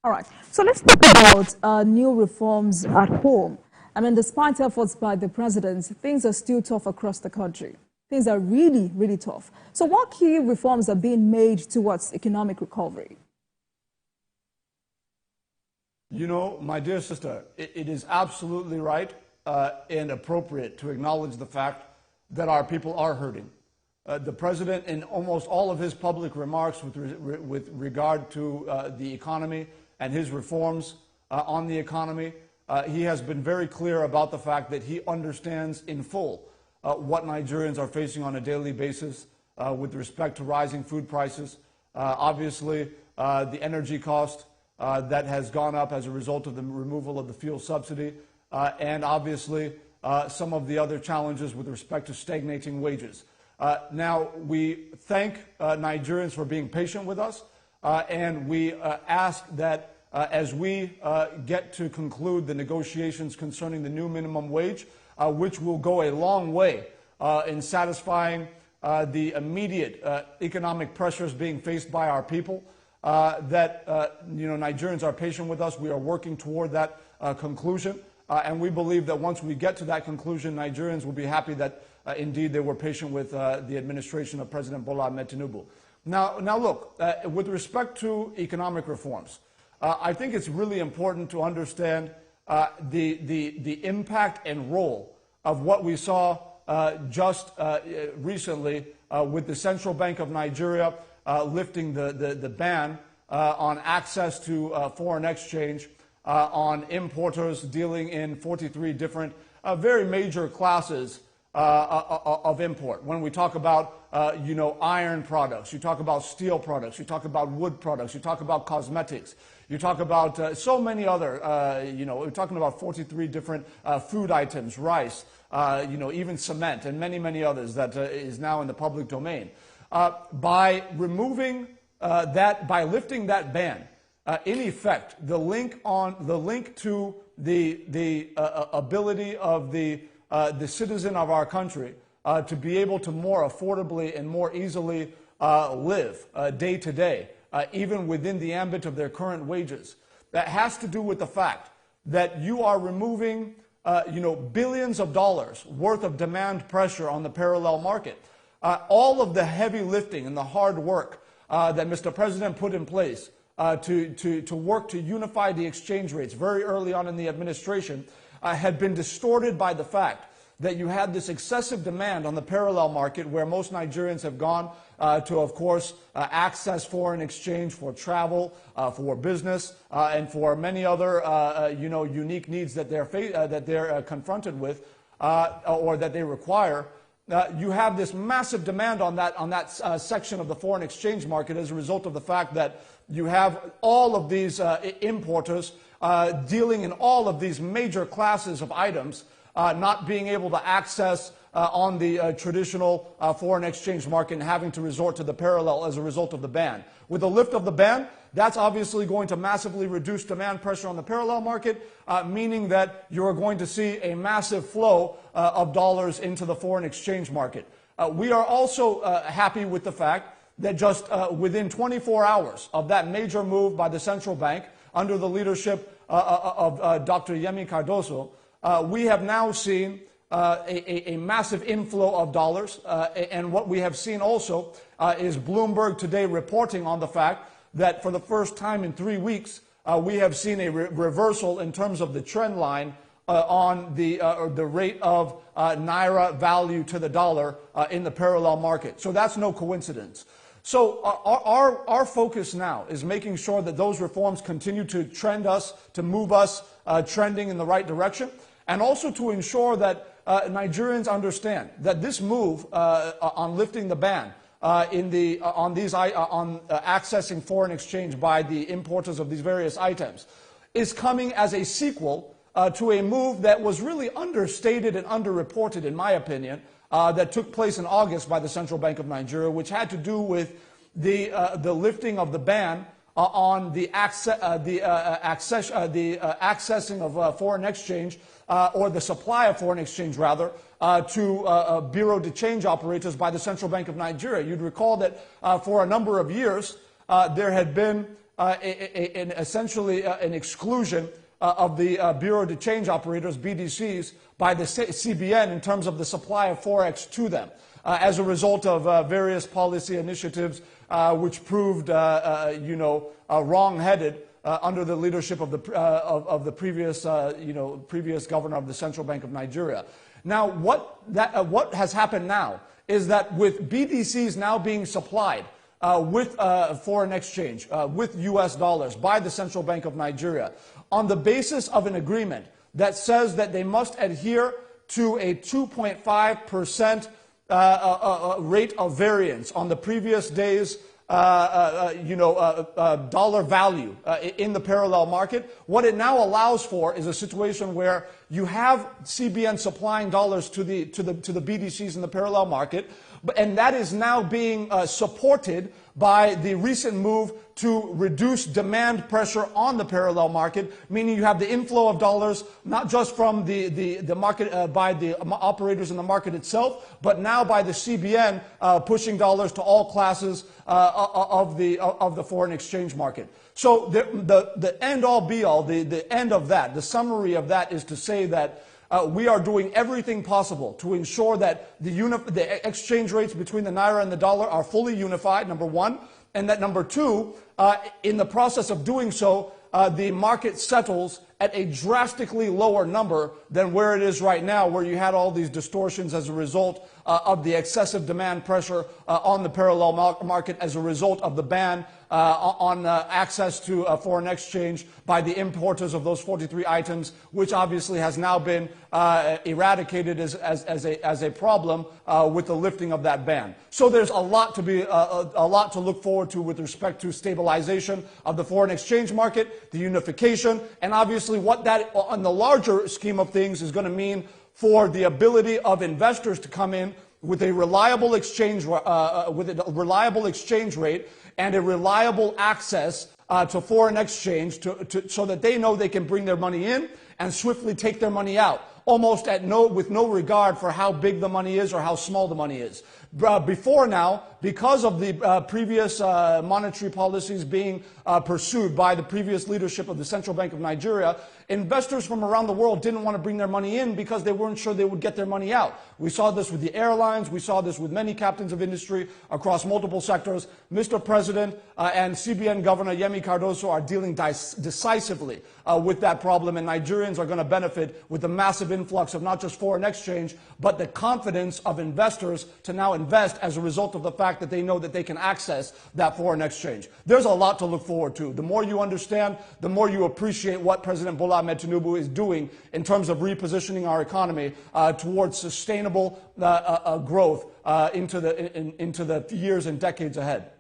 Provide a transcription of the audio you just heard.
All right. So let's talk about new reforms at home. I mean, despite efforts by the president, things are still tough across the country. Things are really, really tough. So what key reforms are being made towards economic recovery? You know, my dear sister, it is absolutely right and appropriate to acknowledge the fact that our people are hurting. The president, in almost all of his public remarks with regard to the economy and his reforms on the economy, he has been very clear about the fact that he understands in full what Nigerians are facing on a daily basis with respect to rising food prices. Obviously, the energy cost that has gone up as a result of the removal of the fuel subsidy, and obviously some of the other challenges with respect to stagnating wages. Now, we thank Nigerians for being patient with us, and we ask that as we get to conclude the negotiations concerning the new minimum wage, which will go a long way in satisfying the immediate economic pressures being faced by our people, that Nigerians are patient with us. We are working toward that conclusion, and we believe that once we get to that conclusion, Nigerians will be happy that indeed they were patient with the administration of President Bola Ahmed Tinubu. Now look, with respect to economic reforms, I think it's really important to understand the impact and role of what we saw just recently with the Central Bank of Nigeria lifting the ban on access to foreign exchange on importers dealing in 43 different very major classes of import. When we talk about iron products, you talk about steel products, you talk about wood products, you talk about cosmetics, you talk about so many other, we're talking about 43 different food items, rice, even cement, and many, many others that is now in the public domain. By removing by lifting that ban, in effect, the link to the ability of the citizen of our country to be able to more affordably and more easily live day to day, even within the ambit of their current wages. That has to do with the fact that you are removing, billions of dollars worth of demand pressure on the parallel market. All of the heavy lifting and the hard work that Mr. President put in place to work to unify the exchange rates very early on in the administration had been distorted by the fact that you had this excessive demand on the parallel market where most Nigerians have gone to, of course, access foreign exchange for travel, for business, and for many other, unique needs that they're confronted with or that they require. You have this massive demand on that section of the foreign exchange market as a result of the fact that you have all of these importers dealing in all of these major classes of items, not being able to access on the traditional foreign exchange market and having to resort to the parallel as a result of the ban. With the lift of the ban, that's obviously going to massively reduce demand pressure on the parallel market, meaning that you are going to see a massive flow of dollars into the foreign exchange market. We are also happy with the fact that just within 24 hours of that major move by the central bank under the leadership of Dr. Yemi Cardoso, we have now seen a massive inflow of dollars, and what we have seen also is Bloomberg today reporting on the fact that for the first time in 3 weeks, we have seen a reversal in terms of the trend line on the rate of naira value to the dollar in the parallel market. So that's no coincidence. So our focus now is making sure that those reforms continue to move us trending in the right direction, and also to ensure that Nigerians understand that this move on lifting the ban on accessing foreign exchange by the importers of these various items is coming as a sequel to a move that was really understated and underreported, in my opinion, that took place in August by the Central Bank of Nigeria, which had to do with the lifting of the ban on the accessing of foreign exchange, or the supply of foreign exchange, rather, to bureau de change operators by the Central Bank of Nigeria. You'd recall that for a number of years, there had been essentially an exclusion of the Bureau de Change Operators, BDCs, by the CBN in terms of the supply of forex to them, as a result of various policy initiatives which proved, wrong-headed under the leadership of the previous, previous governor of the Central Bank of Nigeria. Now, what has happened now is that with BDCs now being supplied with foreign exchange, with U.S. dollars by the Central Bank of Nigeria, on the basis of an agreement that says that they must adhere to a 2.5% rate of variance on the previous day's dollar value in the parallel market. What it now allows for is a situation where you have CBN supplying dollars to the BDCs in the parallel market, and that is now being supported by the recent move to reduce demand pressure on the parallel market, meaning you have the inflow of dollars not just from the market by the operators in the market itself, but now by the CBN pushing dollars to all classes of the foreign exchange market. So the end all be all, the end of that, the summary of that is to say that we are doing everything possible to ensure that the exchange rates between the naira and the dollar are fully unified, number one, and that number two, in the process of doing so, the market settles at a drastically lower number than where it is right now, where you had all these distortions as a result of the excessive demand pressure on the parallel market as a result of the ban on access to foreign exchange by the importers of those 43 items, which obviously has now been eradicated as a problem with the lifting of that ban. So there's a lot to look forward to with respect to stabilization of the foreign exchange market, the unification, and obviously what that, on the larger scheme of things, is going to mean for the ability of investors to come in with a reliable exchange rate and a reliable access to foreign exchange so that they know they can bring their money in and swiftly take their money out, almost with no regard for how big the money is or how small the money is. Before now, because of the previous monetary policies being pursued by the previous leadership of the Central Bank of Nigeria, investors from around the world didn't want to bring their money in because they weren't sure they would get their money out. We saw this with the airlines. We saw this with many captains of industry across multiple sectors. Mr. President and CBN Governor Yemi Cardoso are dealing decisively with that problem, and Nigerians are going to benefit with the massive influx of not just foreign exchange, but the confidence of investors to now invest as a result of the fact that they know that they can access that foreign exchange. There's a lot to look forward to. The more you understand, the more you appreciate what President Bola Ahmed Tinubu is doing in terms of repositioning our economy towards sustainable growth into the years and decades ahead.